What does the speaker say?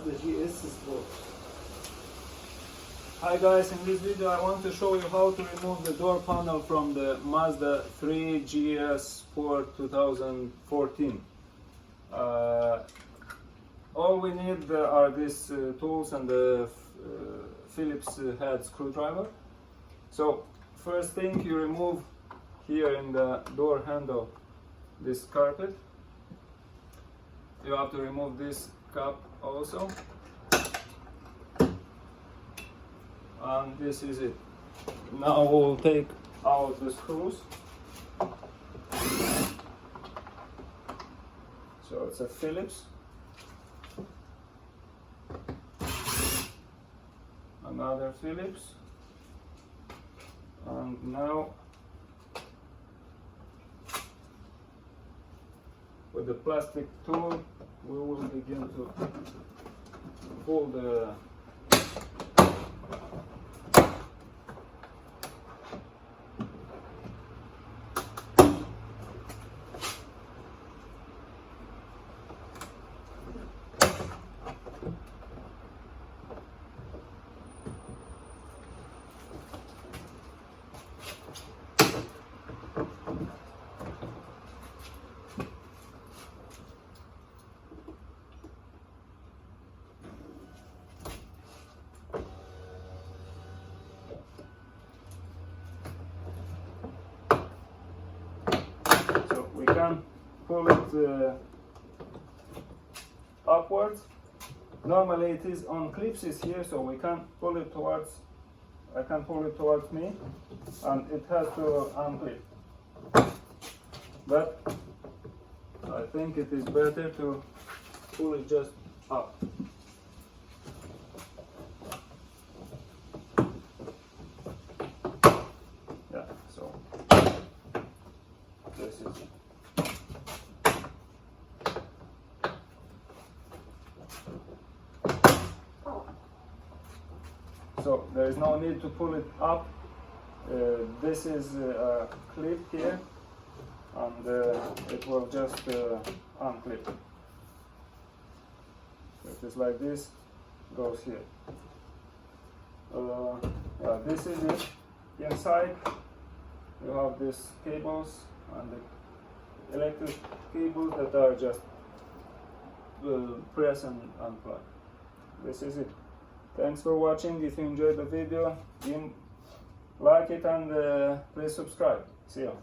Mazda GS Sport. Hi guys, in this video I want to show you how to remove the door panel from the Mazda 3 GS Sport 2014. All we need are these tools and the Phillips head screwdriver. So first thing, you remove here in the door handle this carpet. You have to remove this cap also, and this is it. Now we'll take out the screws. So it's a Phillips, another Phillips, and now with the plastic tool we will begin to pull the we can pull it upwards. Normally it is on clips is here, so we can pull it towards, I can pull it towards me, and it has to unclip. But I think it is better to pull it just up. Yeah, so this is it. So there is no need to pull it up. This is a clip here, and it will just unclip. So it is like this, goes here. Yeah, this is it. Inside you have these cables and the electric cables that are just press and unplug. This is it. Thanks for watching. If you enjoyed the video, like it and please subscribe. See you.